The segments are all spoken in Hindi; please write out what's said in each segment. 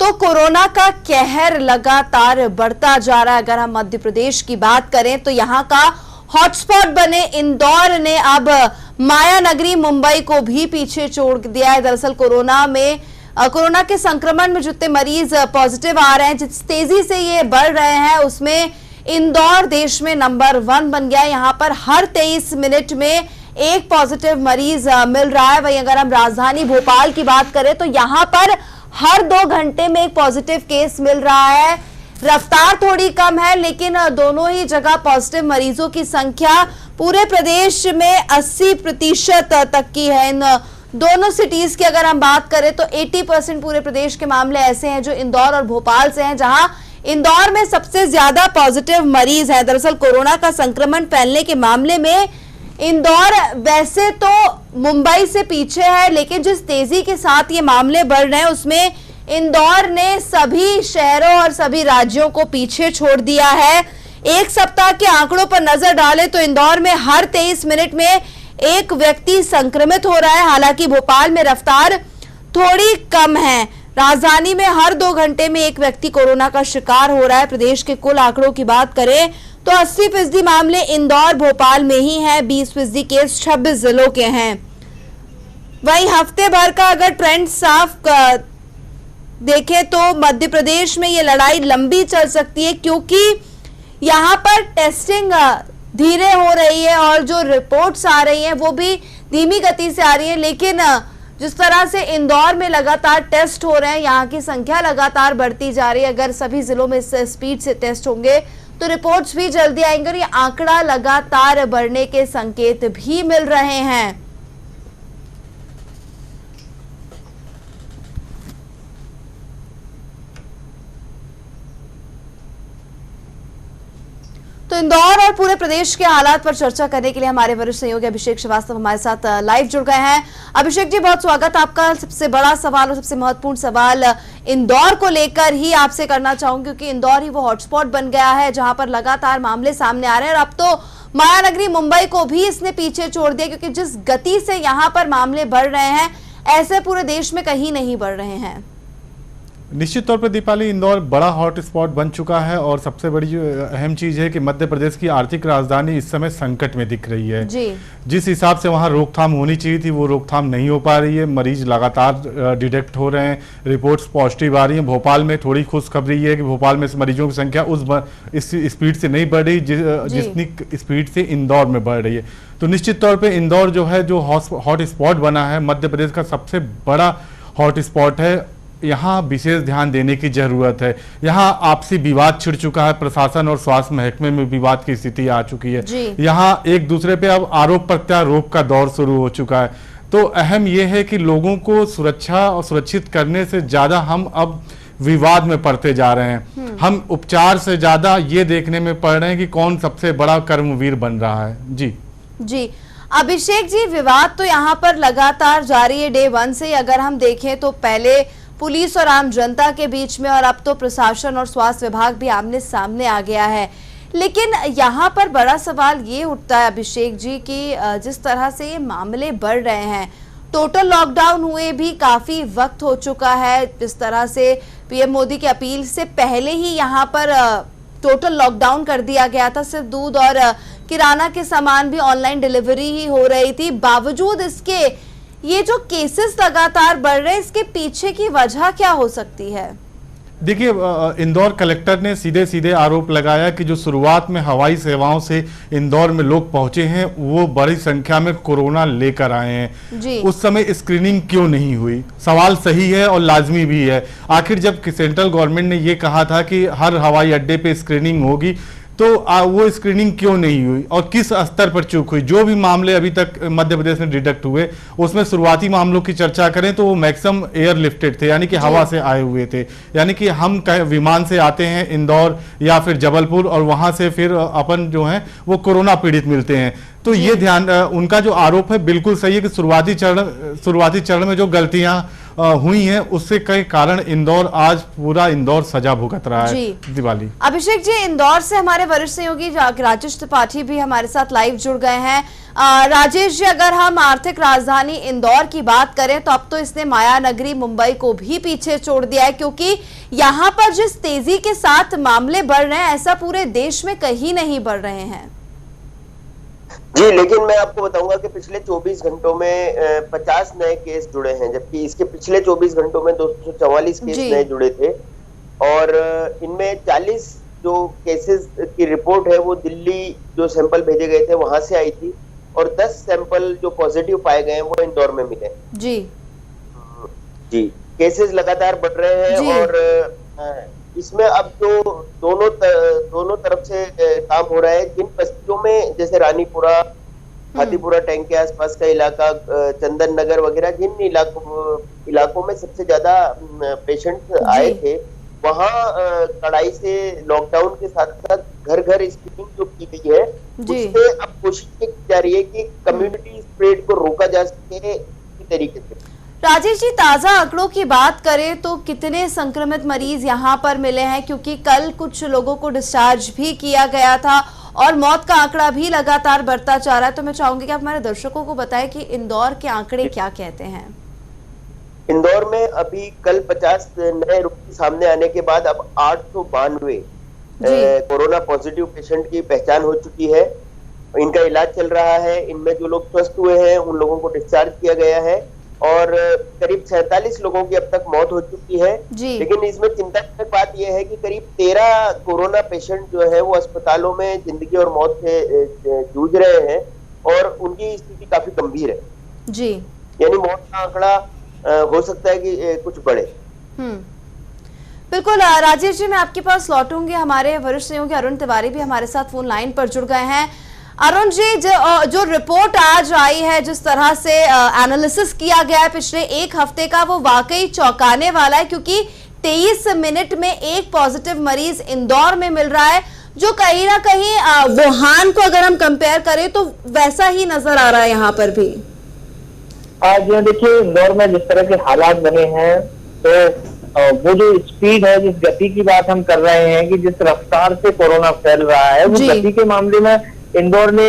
तो कोरोना का कहर लगातार बढ़ता जा रहा है। अगर हम मध्य प्रदेश की बात करें तो यहाँ का हॉटस्पॉट बने इंदौर ने अब माया नगरी मुंबई को भी पीछे छोड़ दिया है। दरअसल कोरोना के संक्रमण में जितने मरीज पॉजिटिव आ रहे हैं, जिस तेजी से ये बढ़ रहे हैं, उसमें इंदौर देश में नंबर 1 बन गया है। यहाँ पर हर 23 मिनट में एक पॉजिटिव मरीज मिल रहा है। वहीं अगर हम राजधानी भोपाल की बात करें तो यहाँ पर हर 2 घंटे में एक पॉजिटिव केस मिल रहा है। रफ्तार थोड़ी कम है, लेकिन दोनों ही जगह पॉजिटिव मरीजों की संख्या पूरे प्रदेश में 80% तक की है। इन दोनों सिटीज की अगर हम बात करें तो 80% पूरे प्रदेश के मामले ऐसे हैं जो इंदौर और भोपाल से हैं, जहां इंदौर में सबसे ज्यादा पॉजिटिव मरीज हैं। दरअसल कोरोना का संक्रमण फैलने के मामले में इंदौर वैसे तो मुंबई से पीछे है, लेकिन जिस तेजी के साथ ये मामले बढ़ रहे हैं उसमें इंदौर ने सभी शहरों और सभी राज्यों को पीछे छोड़ दिया है। एक सप्ताह के आंकड़ों पर नजर डालें तो इंदौर में हर 23 मिनट में एक व्यक्ति संक्रमित हो रहा है। हालांकि भोपाल में रफ्तार थोड़ी कम है। राजधानी में हर 2 घंटे में एक व्यक्ति कोरोना का शिकार हो रहा है। प्रदेश के कुल आंकड़ों की बात करें तो 80% मामले इंदौर भोपाल में ही है। 20% केस 26 जिलों के हैं। वहीं हफ्ते भर का अगर ट्रेंड साफ देखें तो मध्य प्रदेश में ये लड़ाई लंबी चल सकती है, क्योंकि यहाँ पर टेस्टिंग धीरे हो रही है और जो रिपोर्ट्स आ रही हैं वो भी धीमी गति से आ रही है। लेकिन जिस तरह से इंदौर में लगातार टेस्ट हो रहे हैं, यहाँ की संख्या लगातार बढ़ती जा रही है। अगर सभी जिलों में इस स्पीड से टेस्ट होंगे तो रिपोर्ट्स भी जल्दी आएंगे और ये आंकड़ा लगातार बढ़ने के संकेत भी मिल रहे हैं। तो इंदौर और पूरे प्रदेश के हालात पर चर्चा करने के लिए हमारे वरिष्ठ सहयोगी अभिषेक श्रीवास्तव हमारे साथ लाइव जुड़ गए हैं। अभिषेक जी, बहुत स्वागत आपका। सबसे बड़ा सवाल और सबसे महत्वपूर्ण सवाल इंदौर को लेकर ही आपसे करना चाहूंगी, क्योंकि इंदौर ही वो हॉटस्पॉट बन गया है जहां पर लगातार मामले सामने आ रहे हैं और अब तो माया नगरी मुंबई को भी इसने पीछे छोड़ दिया, क्योंकि जिस गति से यहाँ पर मामले बढ़ रहे हैं ऐसे पूरे देश में कहीं नहीं बढ़ रहे हैं। निश्चित तौर पर दीपाली, इंदौर बड़ा हॉट स्पॉट बन चुका है और सबसे बड़ी जो अहम चीज है कि मध्य प्रदेश की आर्थिक राजधानी इस समय संकट में दिख रही है जी। जिस हिसाब से वहां रोकथाम होनी चाहिए थी वो रोकथाम नहीं हो पा रही है। मरीज लगातार डिटेक्ट हो रहे हैं, रिपोर्ट्स पॉजिटिव आ रही हैं। भोपाल में थोड़ी खुशखबरी है कि भोपाल में मरीजों की संख्या इस स्पीड से नहीं बढ़ रही जितनी स्पीड से इंदौर में बढ़ रही है। तो निश्चित तौर पर इंदौर जो है जो हॉट स्पॉट बना है, मध्य प्रदेश का सबसे बड़ा हॉट स्पॉट है। यहाँ विशेष ध्यान देने की जरूरत है। यहाँ आपसी विवाद छिड़ चुका है, प्रशासन और स्वास्थ्य महकमे में विवाद की स्थिति आ चुकी है। यहाँ एक दूसरे पे अब आरोप प्रत्यारोप का दौर शुरू हो चुका है। तो अहम यह है कि लोगों को सुरक्षा और सुरक्षित करने से ज्यादा हम अब विवाद में पड़ते जा रहे हैं। हम उपचार से ज्यादा ये देखने में पड़ रहे हैं कि कौन सबसे बड़ा कर्मवीर बन रहा है। जी अभिषेक जी, विवाद तो यहाँ पर लगातार जारी है डे 1 से। अगर हम देखें तो पहले पुलिस और आम जनता के बीच में, और अब तो प्रशासन और स्वास्थ्य विभाग भी आमने सामने आ गया है। लेकिन यहाँ पर बड़ा सवाल ये उठता है अभिषेक जी कि जिस तरह से ये मामले बढ़ रहे हैं, टोटल लॉकडाउन हुए भी काफी वक्त हो चुका है। जिस तरह से पीएम मोदी की अपील से पहले ही यहाँ पर टोटल लॉकडाउन कर दिया गया था। सिर्फ दूध और किराना के सामान भी ऑनलाइन डिलीवरी ही हो रही थी। बावजूद इसके ये जो केसेस लगातार बढ़ रहे हैं, इसके पीछे की वजह क्या हो सकती है? देखिए, इंदौर कलेक्टर ने सीधे सीधे आरोप लगाया कि जो शुरुआत में हवाई सेवाओं से इंदौर में लोग पहुंचे हैं वो बड़ी संख्या में कोरोना लेकर आए हैं। उस समय स्क्रीनिंग क्यों नहीं हुई? सवाल सही है और लाजमी भी है। आखिर जब सेंट्रल गवर्नमेंट ने ये कहा था कि हर हवाई अड्डे पे स्क्रीनिंग होगी, तो वो स्क्रीनिंग क्यों नहीं हुई और किस स्तर पर चूक हुई? जो भी मामले अभी तक मध्य प्रदेश में डिटेक्ट हुए उसमें शुरुआती मामलों की चर्चा करें तो वो मैक्सिमम एयरलिफ्टेड थे, यानी कि हवा से आए हुए थे। यानी कि हम विमान से आते हैं इंदौर या फिर जबलपुर और वहां से फिर अपन जो है वो कोरोना पीड़ित मिलते हैं। तो ये ध्यान उनका जो आरोप है बिल्कुल सही है कि शुरुआती चरण में जो गलतियां हुई हैं, उससे कई कारण इंदौर आज पूरा इंदौर सजा भुगत रहा है दिवाली। अभिषेक जी, इंदौर से हमारे वरिष्ठ सहयोगी राजेश त्रिपाठी भी हमारे साथ लाइव जुड़ गए हैं। राजेश जी, अगर हम आर्थिक राजधानी इंदौर की बात करें तो अब तो इसने माया नगरी मुंबई को भी पीछे छोड़ दिया है, क्योंकि यहाँ पर जिस तेजी के साथ मामले बढ़ रहे हैं ऐसा पूरे देश में कहीं नहीं बढ़ रहे हैं। जी, लेकिन मैं आपको बताऊंगा कि पिछले 24 घंटों में 50 नए केस जुड़े हैं, जबकि इसके पिछले 24 घंटों में 244 केस नए जुड़े थे और इनमें 40 जो केसेस की रिपोर्ट है वो दिल्ली जो सैंपल भेजे गए थे वहां से आई थी और 10 सैंपल जो पॉजिटिव पाए गए हैं वो इंदौर में मिले। जी जी, केसेस लगातार बढ़ रहे हैं और इसमें अब जो दोनों तरफ से काम हो रहा है। जिन बस्तियों में जैसे रानीपुरा, हाथीपुरा टैंक के आसपास का इलाका, चंदन नगर वगैरह, जिन इलाकों में सबसे ज्यादा पेशेंट्स आए थे वहां कड़ाई से लॉकडाउन के साथ साथ घर घर स्क्रीनिंग जो की गई है उससे अब कोशिश की जा रही है कि कम्युनिटी स्प्रेड को रोका जा सके इसी तरीके से। राजेश जी, ताजा आंकड़ों की बात करें तो कितने संक्रमित मरीज यहाँ पर मिले हैं, क्योंकि कल कुछ लोगों को डिस्चार्ज भी किया गया था और मौत का आंकड़ा भी लगातार बढ़ता जा रहा है। तो मैं चाहूंगी कि आप हमारे दर्शकों को बताएं कि इंदौर के आंकड़े क्या कहते हैं। इंदौर में अभी कल 50 नए रोगी सामने आने के बाद अब 892 कोरोना पॉजिटिव पेशेंट की पहचान हो चुकी है। इनका इलाज चल रहा है। इनमें जो लोग स्वस्थ हुए हैं उन लोगों को डिस्चार्ज किया गया है और करीब 47 लोगों की अब तक मौत हो चुकी है। लेकिन इसमें चिंताजनक बात यह है कि करीब 13 कोरोना पेशेंट जो है वो अस्पतालों में जिंदगी और मौत से जूझ रहे हैं और उनकी स्थिति काफी गंभीर है। जी, यानी मौत का आंकड़ा हो सकता है कि कुछ बढ़े। बिल्कुल राजेश जी, मैं आपके पास लौटूंगी। हमारे वरिष्ठ सहयोगी अरुण तिवारी भी हमारे साथ फोन लाइन पर जुड़ गए हैं। अरुण जी, जो रिपोर्ट आज आई है, जिस तरह से एनालिसिस किया गया है पिछले एक हफ्ते का, वो वाकई चौंकाने वाला है, क्योंकि 23 मिनट में एक पॉजिटिव मरीज इंदौर में मिल रहा है, जो कहीं ना कहीं वुहान को अगर हम कंपेयर करें तो वैसा ही नजर आ रहा है यहाँ पर भी। आज देखिए, इंदौर में जिस तरह के हालात बने हैं तो वो जो स्पीड है, जिस गति की बात हम कर रहे हैं कि जिस रफ्तार से कोरोना फैल रहा है, वो गति के मामले में इंदौर ने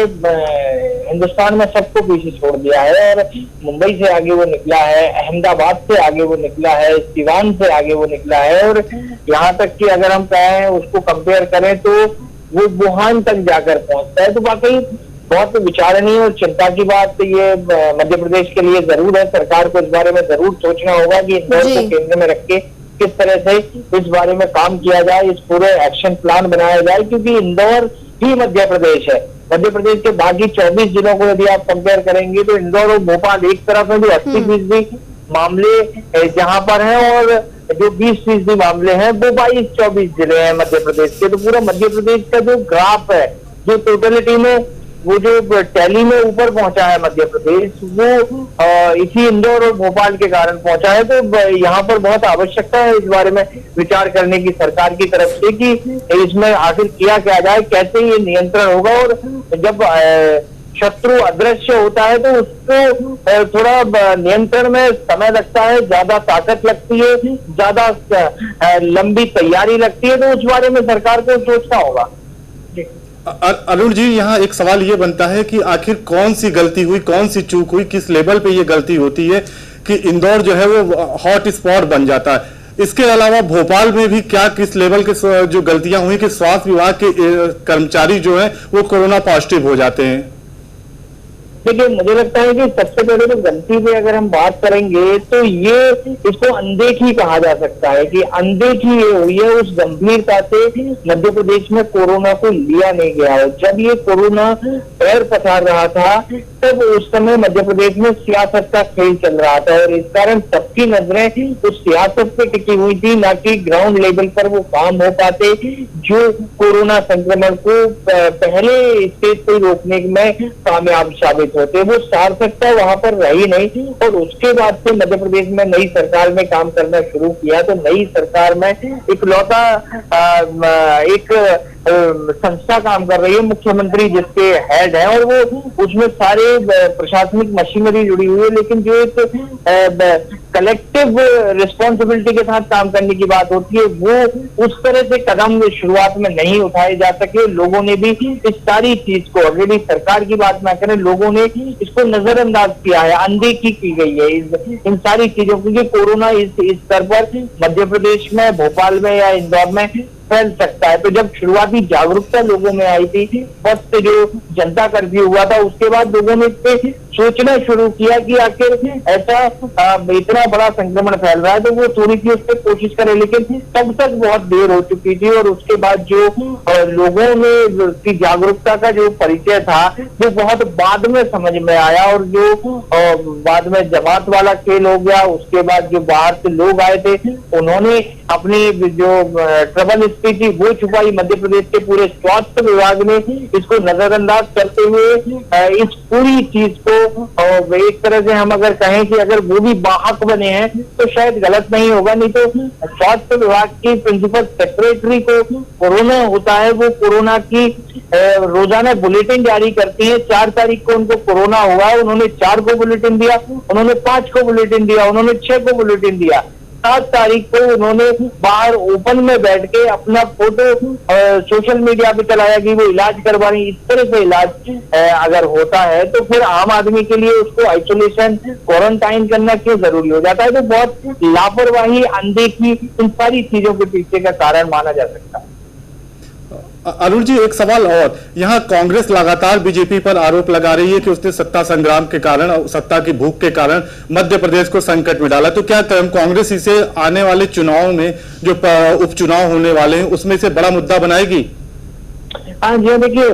हिंदुस्तान में सबको पीछे छोड़ दिया है और मुंबई से आगे वो निकला है, अहमदाबाद से आगे वो निकला है, सिवान से आगे वो निकला है और यहाँ तक कि अगर हम कहें उसको कंपेयर करें तो वो वुहान तक जाकर पहुंचता है। तो वाकई बहुत विचारणीय और चिंता की बात ये मध्य प्रदेश के लिए जरूर है। सरकार को इस बारे में जरूर सोचना होगा कि इंदौर को केंद्र में रख के किस तरह से इस बारे में काम किया जाए, इस पूरे एक्शन प्लान बनाया जाए, क्योंकि इंदौर ही मध्य प्रदेश है। मध्य प्रदेश के बाकी 24 जिलों को यदि आप कंपेयर करेंगे तो इंदौर और भोपाल एक तरफ है जो 80% मामले जहां पर हैं और जो 20% मामले हैं वो 22-24 जिले हैं मध्य प्रदेश के। तो पूरा मध्य प्रदेश का जो ग्राफ है, जो टोटलिटी में वो जो टैली में ऊपर पहुंचा है मध्य प्रदेश, वो इसी इंदौर और भोपाल के कारण पहुंचा है। तो यहाँ पर बहुत आवश्यकता है इस बारे में विचार करने की सरकार की तरफ से कि इसमें आखिर किया क्या जाए, कैसे ये नियंत्रण होगा। और जब शत्रु अदृश्य होता है तो उसको थोड़ा नियंत्रण में समय लगता है, ज्यादा ताकत लगती है, ज्यादा लंबी तैयारी लगती है। तो उस बारे में सरकार को सोचना होगा। अरुण जी, यहाँ एक सवाल ये बनता है कि आखिर कौन सी गलती हुई, कौन सी चूक हुई, किस लेवल पे ये गलती होती है कि इंदौर जो है वो हॉट स्पॉट बन जाता है। इसके अलावा भोपाल में भी क्या किस लेवल के जो गलतियां हुई कि स्वास्थ्य विभाग के कर्मचारी जो है वो कोरोना पॉजिटिव हो जाते हैं? देखिए, मुझे लगता है कि सबसे पहले तो गलती पे अगर हम बात करेंगे तो ये इसको अनदेखी कहा जा सकता है कि अनदेखी ये हुई है उस गंभीरता से मध्य प्रदेश में कोरोना को लिया नहीं गया है। जब ये कोरोना पैर पसार रहा था तब उस समय मध्य प्रदेश में सियासत का खेल चल रहा था और इस कारण सबकी नजरें उस सियासत पे टिकी हुई थी, ना कि ग्राउंड लेवल पर वो काम हो पाते जो कोरोना संक्रमण को पहले स्टेज पे रोकने में कामयाब साबित होते। वो सार्थकता वहां पर रही नहीं और उसके बाद से मध्य प्रदेश में नई सरकार में काम करना शुरू किया। तो नई सरकार में इकलौता एक संस्था काम कर रही है, मुख्यमंत्री जिसके हेड है, और वो उसमें सारे प्रशासनिक मशीनरी जुड़ी हुई है, लेकिन जो एक कलेक्टिव रिस्पॉन्सिबिलिटी के साथ काम करने की बात होती है, वो उस तरह से कदम शुरुआत में नहीं उठाए जा सके। लोगों ने भी इस सारी चीज को, अगर सरकार की बात ना करें, लोगों ने इसको नजरअंदाज किया है, अनदेखी की गई है इन सारी चीजों, क्योंकि कोरोना इस स्तर पर मध्य प्रदेश में, भोपाल में या इंदौर में फैल सकता है। तो जब शुरुआती जागरूकता लोगों में आई थी, फर्स्ट जो जनता कर्फ्यू हुआ था, उसके बाद लोगों ने सोचना शुरू किया कि आखिर ऐसा इतना बड़ा संक्रमण फैल रहा है तो वो थोड़ी सी उस पर कोशिश करें, लेकिन तब तक बहुत देर हो चुकी थी। और उसके बाद जो लोगों ने की जागरूकता का जो परिचय था, वो बहुत बाद में समझ में आया, और जो बाद में जमात वाला खेल हो गया, उसके बाद जो बाहर से लोग आए थे, उन्होंने अपनी जो ट्रबल स्पीच थी वो छुपाई। मध्य प्रदेश के पूरे स्वास्थ्य विभाग ने इसको नजरअंदाज करते हुए इस पूरी चीज को, एक तरह से हम अगर कहें कि अगर वो भी वाहक बने हैं तो शायद गलत नहीं होगा, नहीं तो स्वास्थ्य विभाग की प्रिंसिपल सेक्रेटरी को कोरोना होता है, वो कोरोना की रोजाना बुलेटिन जारी करती है। 4 तारीख को उनको कोरोना हुआ, उन्होंने 4 को बुलेटिन दिया, उन्होंने 5 को बुलेटिन दिया, उन्होंने 6 को बुलेटिन दिया। 7 तारीख को उन्होंने बाहर ओपन में बैठ के अपना फोटो सोशल मीडिया पे चलाया कि वो इलाज करवा रही। इस तरह से इलाज अगर होता है तो फिर आम आदमी के लिए उसको आइसोलेशन, क्वारंटाइन करना क्यों जरूरी हो जाता है? तो बहुत लापरवाही, अनदेखी, इन सारी चीजों के पीछे का कारण माना जा सकता है। अरुण जी, एक सवाल और, यहाँ कांग्रेस लगातार बीजेपी पर आरोप लगा रही है कि उसने सत्ता संग्राम के कारण, सत्ता की भूख के कारण मध्य प्रदेश को संकट में डाला। तो क्या कांग्रेस इसे आने वाले चुनाव में, जो उपचुनाव होने वाले हैं, उसमें से बड़ा मुद्दा बनाएगी? हाँ जी, देखिए,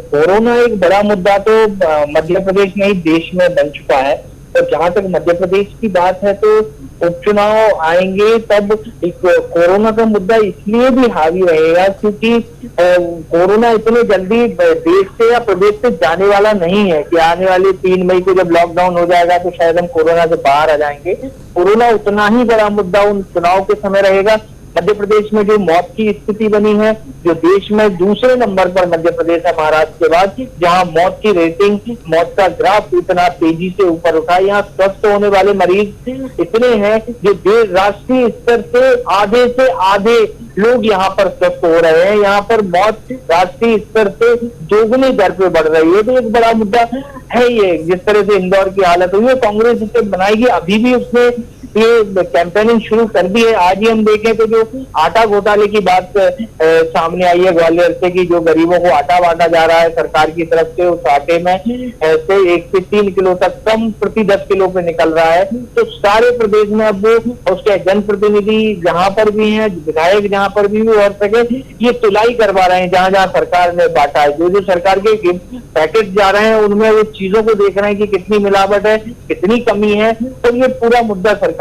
कोरोना एक बड़ा मुद्दा तो मध्य प्रदेश नहीं देश में बन चुका है। और जहां तक मध्य प्रदेश की बात है तो उपचुनाव आएंगे तब कोरोना का मुद्दा इसलिए भी हावी रहेगा क्योंकि कोरोना इतने जल्दी देश से या प्रदेश से जाने वाला नहीं है कि आने वाले 3 मई को जब लॉकडाउन हो जाएगा तो शायद हम कोरोना से बाहर आ जाएंगे। कोरोना उतना ही बड़ा मुद्दा उन चुनाव के समय रहेगा। मध्य प्रदेश में जो मौत की स्थिति बनी है, जो देश में दूसरे नंबर पर मध्य प्रदेश है महाराष्ट्र के बाद, जहां मौत की रेटिंग, मौत का ग्राफ इतना तेजी से ऊपर उठा, यहाँ स्वस्थ होने वाले मरीज इतने हैं जो राष्ट्रीय स्तर से आधे लोग यहाँ पर स्वस्थ हो रहे हैं। यहाँ पर मौत राष्ट्रीय स्तर से दोगुनी दर पे बढ़ रही है। तो एक बड़ा मुद्दा है ये। जिस तरह से इंदौर की हालत हुई है, कांग्रेस इसे बनाएगी। अभी भी उसने ये कैंपेनिंग शुरू कर दी है। आज ही हम देखें तो जो आटा घोटाले की बात सामने आई है ग्वालियर से, कि जो गरीबों को आटा बांटा जा रहा है सरकार की तरफ से, उस आटे में से 1 से 3 किलो तक कम प्रति 10 किलो पे निकल रहा है। तो सारे प्रदेश में अब वो उसके जनप्रतिनिधि जहां पर भी हैं, विधायक जहां पर भी और सके, ये तुलाई करवा रहे हैं जहां जहां सरकार ने बांटा है। जो सरकार के पैकेट जा रहे हैं उनमें वो चीजों को देख रहे हैं कि कितनी मिलावट है, कितनी कमी है। तो ये पूरा मुद्दा सरकार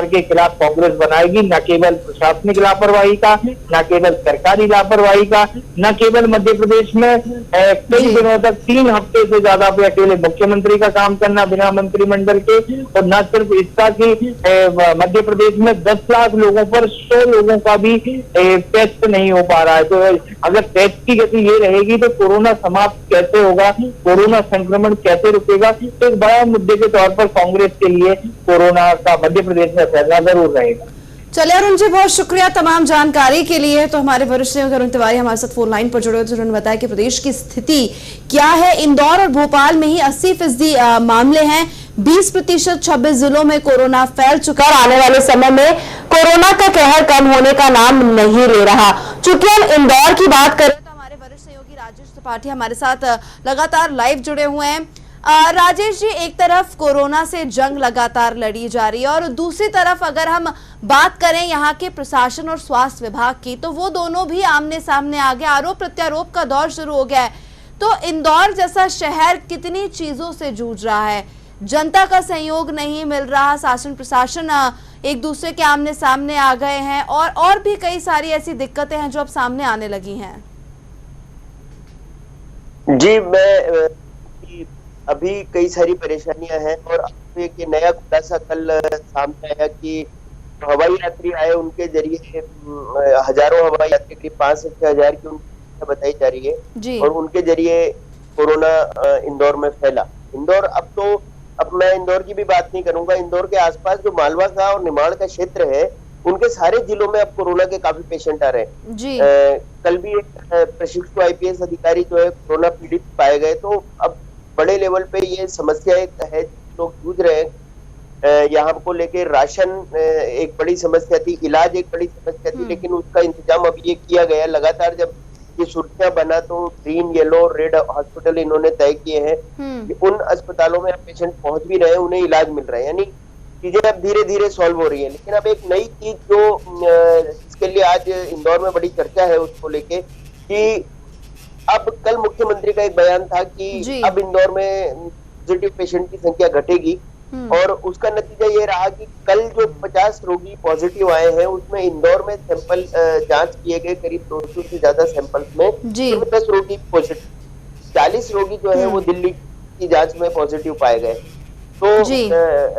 के खिलाफ कांग्रेस बनाएगी, न केवल प्रशासनिक लापरवाही का, न केवल सरकारी लापरवाही का, न केवल मध्य प्रदेश में कई दिनों तक 3 हफ्ते से ज्यादा पे अकेले मुख्यमंत्री का काम करना बिना मंत्रिमंडल के, और न सिर्फ इसका कि मध्य प्रदेश में 10 लाख लोगों पर 100 लोगों का भी टेस्ट नहीं हो पा रहा है। तो अगर टेस्ट की गति ये रहेगी तो कोरोना समाप्त कैसे होगा, कोरोना संक्रमण कैसे रुकेगा? तो एक बड़ा मुद्दे के तौर पर कांग्रेस के लिए कोरोना का मध्य प्रदेश में फैलना जरूर रहेगा। चलिए अरुण जी, बहुत शुक्रिया तमाम जानकारी के लिए। तो हमारे वरिष्ठ अरुण तिवारी हमारे साथ फोन लाइन पर जुड़े हुए, उन्होंने बताया कि प्रदेश की स्थिति क्या है। इंदौर और भोपाल में ही 80% मामले हैं, 20% 26 जिलों में कोरोना फैल चुका है। आने वाले समय में कोरोना का कहर कम होने का नाम नहीं ले रहा। चूंकि हम इंदौर की बात करें तो हमारे वरिष्ठ सहयोगी राजेश त्रिपाठी हमारे साथ लगातार लाइव जुड़े हुए हैं। राजेश जी, एक तरफ कोरोना से जंग लगातार लड़ी जा रही है और दूसरी तरफ अगर हम बात करें यहाँ के प्रशासन और स्वास्थ्य विभाग की, तो वो दोनों भी आमने सामने आ गए, आरोप प्रत्यारोप का दौर शुरू हो गया है। तो इंदौर जैसा शहर कितनी चीजों से जूझ रहा है, जनता का सहयोग नहीं मिल रहा, शासन प्रशासन एक दूसरे के आमने सामने आ गए हैं, और भी कई सारी ऐसी दिक्कतें हैं जो अब सामने आने लगी हैं। जी, मैं अभी कई सारी परेशानियां हैं और एक नया खुलासा कल सामने आया कि हवाई यात्री आए उनके जरिए हजारों हवाई यात्री, करीब 5 से 6 हजार की उनकी संख्या बताई जा रही है और उनके जरिए कोरोना इंदौर में फैला। इंदौर अब मैं इंदौर की भी बात नहीं करूंगा, इंदौर के आसपास जो मालवा का और निमाड़ का क्षेत्र है उनके सारे जिलों में अब कोरोना के काफी पेशेंट आ रहे हैं। कल भी एक प्रशिक्षु IPS अधिकारी जो है कोरोना पीड़ित पाए गए। तो अब बड़े लेवल पे ये समस्या है, लोग जूझ रहे हैं। यहाँ को लेके राशन एक बड़ी समस्या थी, इलाज एक बड़ी समस्या थी, लेकिन उसका इंतजाम अब ये किया गया। लगातार जब ये सुर्खियां बना तो ग्रीन, येलो, रेड हॉस्पिटल इन्होंने तय किए हैं कि उन अस्पतालों में अब पेशेंट पहुंच भी रहे हैं, उन्हें इलाज मिल रहा है। यानी चीजें अब धीरे धीरे सॉल्व हो रही है। लेकिन अब एक नई चीज जो जिसके लिए आज इंदौर में बड़ी चर्चा है उसको लेके कि अब कल मुख्यमंत्री का एक बयान था कि अब इंदौर में पॉजिटिव पेशेंट की संख्या घटेगी और उसका नतीजा ये रहा कि कल जो 50 रोगी पॉजिटिव आए हैं उसमें इंदौर में सैंपल जांच किए गए करीब 200 से ज्यादा सैंपल्स में 10 रोगी पॉजिटिव, 40 रोगी जो है वो दिल्ली की जांच में पॉजिटिव पाए गए। तो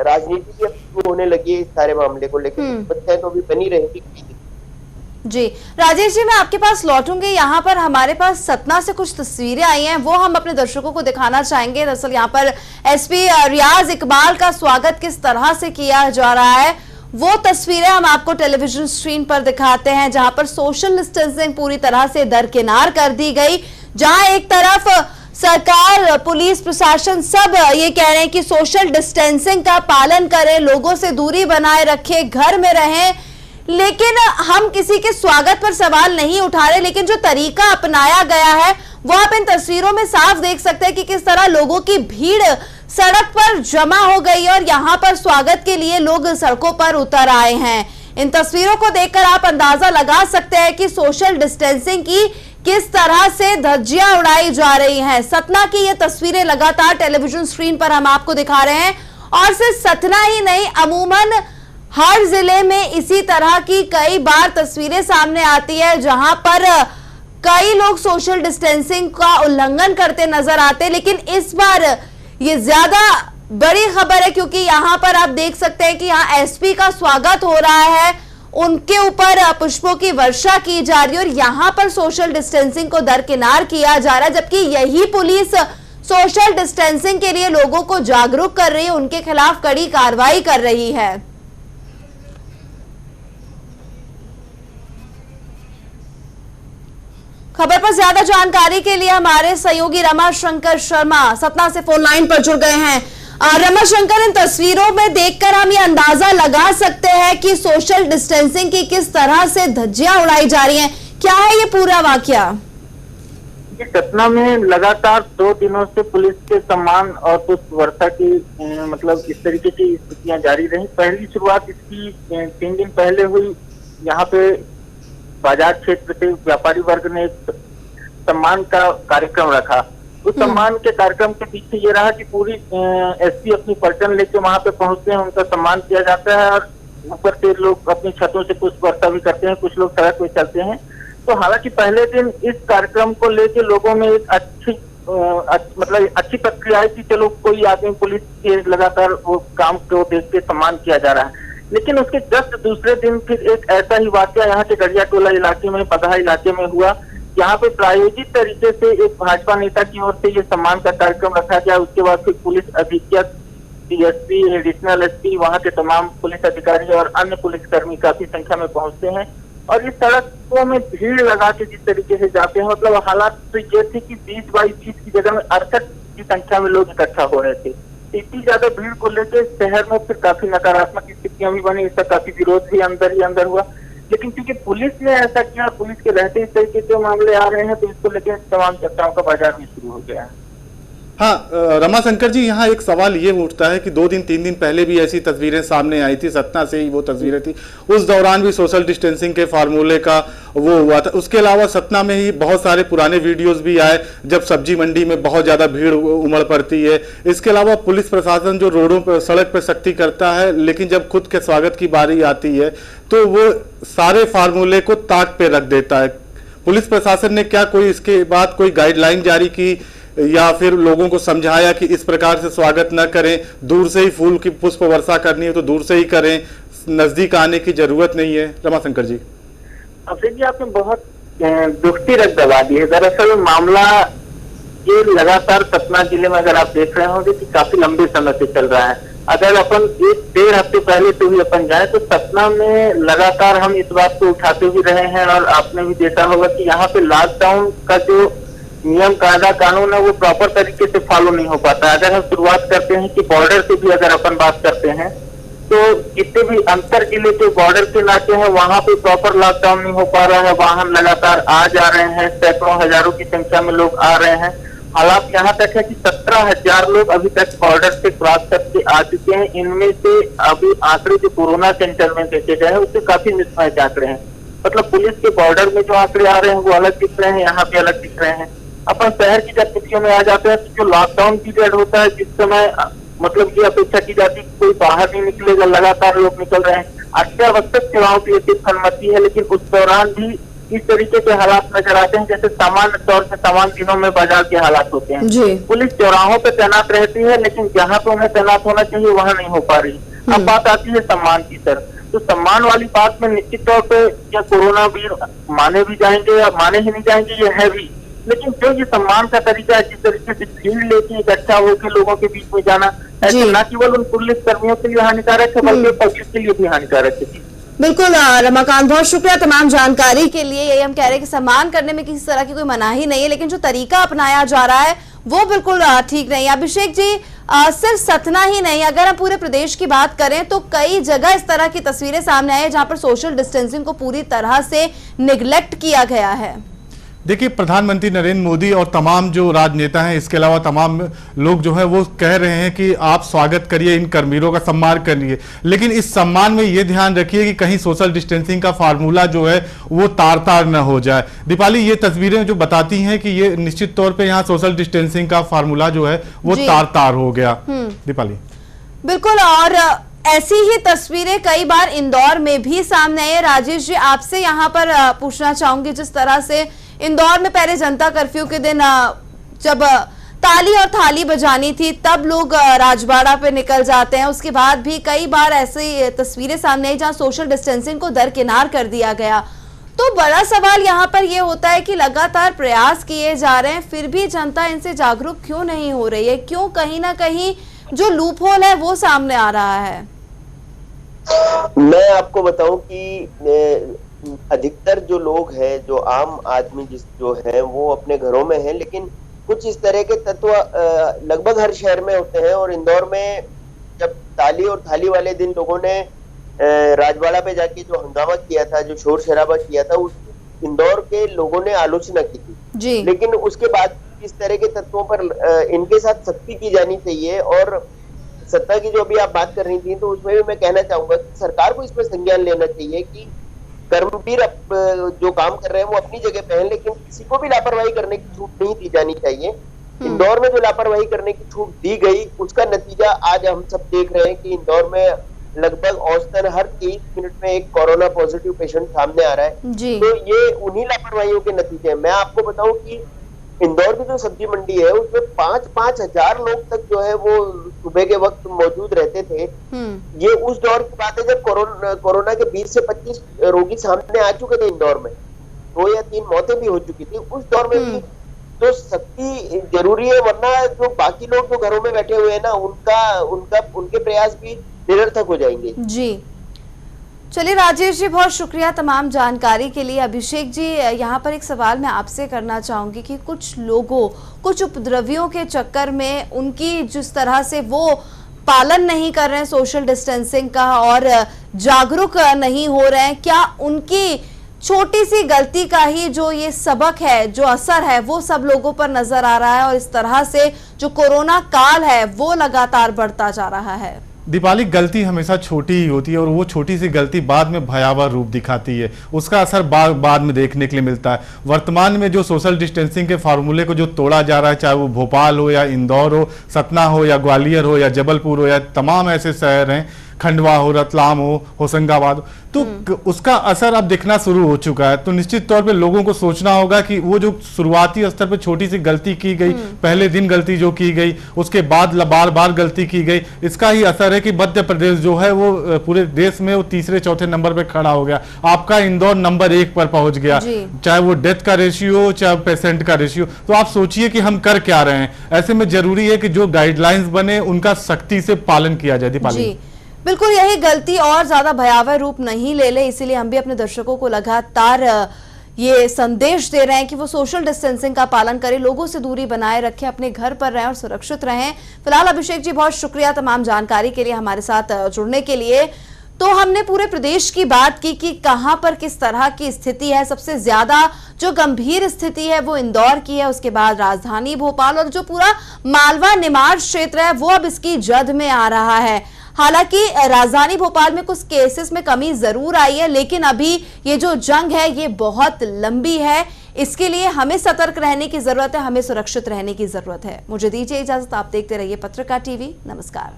राजनीति भी अब शुरू होने लगी है इस सारे मामले को लेकर, समस्याएं तो अभी बनी रहेगी। जी राजेश जी, मैं आपके पास लौटूंगी। यहाँ पर हमारे पास सतना से कुछ तस्वीरें आई हैं, वो हम अपने दर्शकों को दिखाना चाहेंगे। दरअसल यहाँ पर SP रियाज इकबाल का स्वागत किस तरह से किया जा रहा है वो तस्वीरें हम आपको टेलीविजन स्क्रीन पर दिखाते हैं, जहां पर सोशल डिस्टेंसिंग पूरी तरह से दरकिनार कर दी गई। जहां एक तरफ सरकार, पुलिस प्रशासन सब ये कह रहे हैं कि सोशल डिस्टेंसिंग का पालन करें, लोगों से दूरी बनाए रखें, घर में रहें, लेकिन हम किसी के स्वागत पर सवाल नहीं उठा रहे। लेकिन जो तरीका अपनाया गया है वो आप इन तस्वीरों में साफ देख सकते हैं कि किस तरह लोगों की भीड़ सड़क पर जमा हो गई और यहाँ पर स्वागत के लिए लोग सड़कों पर उतर आए हैं। इन तस्वीरों को देखकर आप अंदाजा लगा सकते हैं कि सोशल डिस्टेंसिंग की किस तरह से धज्जियां उड़ाई जा रही हैं। सतना की ये तस्वीरें लगातार टेलीविजन स्क्रीन पर हम आपको दिखा रहे हैं और सिर्फ सतना ही नहीं, अमूमन हर जिले में इसी तरह की कई बार तस्वीरें सामने आती है जहां पर कई लोग सोशल डिस्टेंसिंग का उल्लंघन करते नजर आते हैं। लेकिन इस बार ये ज्यादा बड़ी खबर है क्योंकि यहां पर आप देख सकते हैं कि यहाँ SP का स्वागत हो रहा है, उनके ऊपर पुष्पों की वर्षा की जा रही है और यहाँ पर सोशल डिस्टेंसिंग को दरकिनार किया जा रहा है, जबकि यही पुलिस सोशल डिस्टेंसिंग के लिए लोगों को जागरूक कर रही है, उनके खिलाफ कड़ी कार्रवाई कर रही है। खबर पर ज्यादा जानकारी के लिए हमारे सहयोगी रमाशंकर शर्मा सतना से फोन लाइन पर जुड़ गए हैं। रमाशंकर, इन तस्वीरों में देखकर हम ये अंदाजा लगा सकते हैं कि सोशल डिस्टेंसिंग की किस तरह से धज्जियां उड़ाई जा रही हैं। क्या है ये पूरा वाकया? सतना में लगातार 2 दिनों से पुलिस के सम्मान और पुष्प वर्षा की मतलब इस तरीके की स्थितियां जारी रही। पहली शुरुआत इसकी 3 दिन पहले हुई। यहाँ पे बाजार क्षेत्र से व्यापारी वर्ग ने एक सम्मान का कार्यक्रम रखा। उस सम्मान के कार्यक्रम के पीछे ये रहा कि पूरी SP अपनी पलटन लेके वहां पे पहुंचते हैं, उनका सम्मान किया जाता है और ऊपर से लोग अपनी छतों से पुष्प वर्षा भी करते हैं, कुछ लोग सड़क पे चलते हैं। तो हालांकि पहले दिन इस कार्यक्रम को लेके लोगों में एक अच्छी प्रतिक्रिया थी, चलो कोई आदमी पुलिस के लगातार वो काम को देख के सम्मान किया जा रहा है। लेकिन उसके जस्ट दूसरे दिन फिर एक ऐसा ही वाकया यहाँ के गड़िया टोला इलाके में, पदहा इलाके में हुआ। यहाँ पे प्रायोजित तरीके से एक भाजपा नेता की ओर से ये सम्मान का कार्यक्रम रखा गया। उसके बाद फिर पुलिस अधीक्षक, DSP, एडिशनल SP, वहाँ के तमाम पुलिस अधिकारी और अन्य पुलिसकर्मी काफी संख्या में पहुंचते हैं और इस सड़कों में भीड़ लगा के जिस तरीके से जाते हैं, मतलब हालात तो ये थे कि 20 बाई 20 की जगह में 68 की संख्या में लोग इकट्ठा हो रहे थे। इतनी ज्यादा भीड़ को लेकर शहर में फिर काफी नकारात्मक स्थितियां भी बनी, इसका काफी विरोध भी अंदर ही अंदर हुआ। लेकिन क्योंकि पुलिस ने ऐसा किया, पुलिस के रहते इस तरीके से मामले आ रहे हैं, तो इसको लेकर तमाम चर्चाओं का बाजार भी शुरू हो गया है। हाँ रमाशंकर जी, यहाँ एक सवाल ये उठता है कि 2 दिन 3 दिन पहले भी ऐसी तस्वीरें सामने आई थी, सतना से ही वो तस्वीरें थी, उस दौरान भी सोशल डिस्टेंसिंग के फार्मूले का वो हुआ था। उसके अलावा सतना में ही बहुत सारे पुराने वीडियोस भी आए जब सब्जी मंडी में बहुत ज्यादा भीड़ उमड़ पड़ती है। इसके अलावा पुलिस प्रशासन जो रोडों पर, सड़क पर सख्ती करता है, लेकिन जब खुद के स्वागत की बारी आती है तो वो सारे फार्मूले को ताक पे रख देता है। पुलिस प्रशासन ने क्या कोई इसके बाद कोई गाइडलाइन जारी की या फिर लोगों को समझाया कि इस प्रकार से स्वागत न करें, दूर से ही फूल की पुष्प वर्षा करनी है तो दूर से ही करें, नजदीक आने की जरूरत नहीं है? रमाशंकर जी। अफरीद जी, आपने बहुत दुखती रख दबा दी है। दरअसल मामला ये लगातार सतना जिले में अगर आप देख रहे होंगे कि काफी लंबे समय से चल रहा है। अगर अपन 1-1.5 हफ्ते पहले से भी अपन जाए तो सतना में लगातार हम इस बात को उठाते भी रहे हैं, और आपने भी देखा होगा कि यहाँ पे लॉकडाउन का जो नियम कायदा कानून है वो प्रॉपर तरीके से फॉलो नहीं हो पाता। अगर हम शुरुआत करते हैं कि बॉर्डर से भी अगर अपन बात करते हैं तो जितने भी अंतर जिले के बॉर्डर के इलाके हैं वहां पे प्रॉपर लॉकडाउन नहीं हो पा रहा है। वाहन लगातार आ जा रहे हैं, सैकड़ों हजारों की संख्या में लोग आ रहे हैं। हालात यहाँ तक है कि 17,000 लोग अभी तक बॉर्डर से क्रॉस करके आ चुके हैं। इनमें से अभी आंकड़े जो कोरोना सेंटर में देखे गए हैं उससे काफी मिसमैच आंकड़े हैं। मतलब पुलिस के बॉर्डर में जो आंकड़े आ रहे हैं वो अलग दिख रहे हैं, यहाँ पे अलग दिख रहे हैं। अपन शहर की जब तिथियों में आ जाते हैं तो जो लॉकडाउन पीरियड होता है, जिस समय मतलब ये अपेक्षा की जाती है कोई बाहर नहीं निकलेगा, लगातार लोग निकल रहे हैं। अत्यावश्यक सेवाओं की सिर्फ अनुमति है, लेकिन उस दौरान भी इस तरीके के हालात नजर आते हैं जैसे सामान्य तौर से तमाम दिनों में बाजार के हालात होते हैं। पुलिस चौराहों पे तैनात रहती है, लेकिन जहां पे उन्हें तैनात होना चाहिए वहां नहीं हो पा रही। अब बात आती है सम्मान की तरफ। तो सम्मान वाली बात में निश्चित तौर पे क्या कोरोना वीर माने भी जाएंगे या माने ही नहीं जाएंगे, ये है भी। लेकिन जो ये सम्मान का तरीका है, जिस तरीके से भीड़ लेके इकट्ठा होकर लोगों के बीच में जाना, ऐसे न केवल उन पुलिस कर्मियों के लिए हानिकारक है बल्कि पब्लिक के लिए भी हानिकारक है। बिल्कुल रमाकांत, बहुत शुक्रिया तमाम जानकारी के लिए। यही हम कह रहे हैं कि सम्मान करने में किसी तरह की कोई मनाही नहीं है, लेकिन जो तरीका अपनाया जा रहा है वो बिल्कुल ठीक नहीं है। अभिषेक जी, सिर्फ सतना ही नहीं, अगर हम पूरे प्रदेश की बात करें तो कई जगह इस तरह की तस्वीरें सामने आई है जहां पर सोशल डिस्टेंसिंग को पूरी तरह से निगलेक्ट किया गया है। देखिए, प्रधानमंत्री नरेंद्र मोदी और तमाम जो राजनेता हैं, इसके अलावा तमाम लोग जो है वो कह रहे हैं कि आप स्वागत करिए, इन कर्मवीरों का सम्मान करिए, लेकिन इस सम्मान में ये ध्यान रखिए कि कहीं सोशल डिस्टेंसिंग का फार्मूला जो है वो तार न हो जाए। दीपाली, ये तस्वीरें जो बताती हैं कि ये निश्चित तौर पे यहाँ सोशल डिस्टेंसिंग का फार्मूला जो है वो तार हो गया। दीपाली, बिल्कुल, और ऐसी ही तस्वीरें कई बार इंदौर में भी सामने आई है। राजेश जी, आपसे यहाँ पर पूछना चाहूंगी, जिस तरह से इंदौर में पहले जनता कर्फ्यू के दिन जब ताली और थाली बजानी थी तब लोग राजबाड़ा पे निकल जाते हैं, उसके बाद भी कई बार ऐसी तस्वीरें सामने आई जहां सोशल डिस्टेंसिंग को दरकिनार कर दिया गया। तो बड़ा सवाल यहाँ पर यह होता है कि लगातार प्रयास किए जा रहे हैं, फिर भी जनता इनसे जागरूक क्यों नहीं हो रही है? क्यों कहीं ना कहीं जो लूप होल है वो सामने आ रहा है? मैं आपको बताऊं कि अधिकतर जो लोग हैं, जो आम आदमी जो है वो अपने घरों में है, लेकिन कुछ इस तरह के तत्व लगभग हर शहर में होते हैं। और इंदौर में जब ताली और थाली वाले दिन लोगों ने राजवाड़ा पे जाके जो हंगामा किया था, जो शोर शराबा किया था, उसकी इंदौर के लोगों ने आलोचना की थी। लेकिन उसके बाद इस तरह के तत्वों पर इनके साथ सख्ती की जानी चाहिए। और सत्ता की जो अभी आप बात कर रही थी, तो उसमें भी मैं कहना चाहूंगा कि सरकार को इसमें संज्ञान लेना चाहिए कि कर्मवीर जो काम कर रहे हैं वो अपनी जगह पे हैं, लेकिन किसी को भी लापरवाही करने की छूट नहीं दी जानी चाहिए। इंदौर में जो लापरवाही करने की छूट दी गई, उसका नतीजा आज हम सब देख रहे हैं कि इंदौर में लगभग औसतन हर 23 मिनट में एक कोरोना पॉजिटिव पेशेंट सामने आ रहा है। तो ये उन्हीं लापरवाहियों के नतीजे हैं। मैं आपको बताऊं कि इंदौर की जो सब्जी मंडी है उसमें 5-5 हजार लोग तक जो है वो सुबह के वक्त मौजूद रहते थे। ये उस दौर की बात है जब कोरोना के 20 से 25 रोगी सामने आ चुके थे इंदौर में, 2 या 3 मौतें भी हो चुकी थी। उस दौर में भी तो सख्ती जरूरी है, वरना जो बाकी लोग जो घरों में बैठे हुए हैं ना, उनके प्रयास भी निरर्थक हो जाएंगे। जी, चलिए राजेश जी, बहुत शुक्रिया तमाम जानकारी के लिए। अभिषेक जी, यहाँ पर एक सवाल मैं आपसे करना चाहूंगी कि कुछ लोगों, कुछ उपद्रवियों के चक्कर में उनकी जिस तरह से वो पालन नहीं कर रहे हैं सोशल डिस्टेंसिंग का और जागरूक नहीं हो रहे हैं, क्या उनकी छोटी सी गलती का ही जो ये सबक है, जो असर है, वो सब लोगों पर नजर आ रहा है और इस तरह से जो कोरोना काल है वो लगातार बढ़ता जा रहा है? दीपाली, गलती हमेशा छोटी ही होती है और वो छोटी सी गलती बाद में भयावह रूप दिखाती है, उसका असर बाद में देखने के लिए मिलता है। वर्तमान में जो सोशल डिस्टेंसिंग के फार्मूले को जो तोड़ा जा रहा है, चाहे वो भोपाल हो या इंदौर हो, सतना हो या ग्वालियर हो या जबलपुर हो या तमाम ऐसे शहर हैं, खंडवा हो, रतलाम हो, होशंगाबाद हो, तो उसका असर अब दिखना शुरू हो चुका है। तो निश्चित तौर पे लोगों को सोचना होगा कि वो जो शुरुआती स्तर पे छोटी सी गलती की गई, पहले दिन गलती जो की गई, उसके बाद बार बार गलती की गई, इसका ही असर है कि मध्य प्रदेश जो है वो पूरे देश में वो तीसरे चौथे नंबर पे खड़ा हो गया। आपका इंदौर नंबर 1 पर पहुंच गया, चाहे वो डेथ का रेशियो, चाहे पेशेंट का रेशियो। तो आप सोचिए कि हम कर क्या रहे हैं। ऐसे में जरूरी है कि जो गाइडलाइंस बने उनका सख्ती से पालन किया जाए। दीपाली, बिल्कुल यही गलती और ज्यादा भयावह रूप नहीं ले ले, इसीलिए हम भी अपने दर्शकों को लगातार ये संदेश दे रहे हैं कि वो सोशल डिस्टेंसिंग का पालन करें, लोगों से दूरी बनाए रखें, अपने घर पर रहें और सुरक्षित रहें। फिलहाल अभिषेक जी बहुत शुक्रिया तमाम जानकारी के लिए, हमारे साथ जुड़ने के लिए। तो हमने पूरे प्रदेश की बात की कि कहां पर किस तरह की स्थिति है। सबसे ज्यादा जो गंभीर स्थिति है वो इंदौर की है, उसके बाद राजधानी भोपाल और जो पूरा मालवा निमाड़ क्षेत्र है वो अब इसकी जद में आ रहा है। हालांकि राजधानी भोपाल में कुछ केसेस में कमी जरूर आई है, लेकिन अभी ये जो जंग है ये बहुत लंबी है। इसके लिए हमें सतर्क रहने की जरूरत है, हमें सुरक्षित रहने की जरूरत है। मुझे दीजिए इजाजत, आप देखते रहिए पत्रकार टीवी। नमस्कार।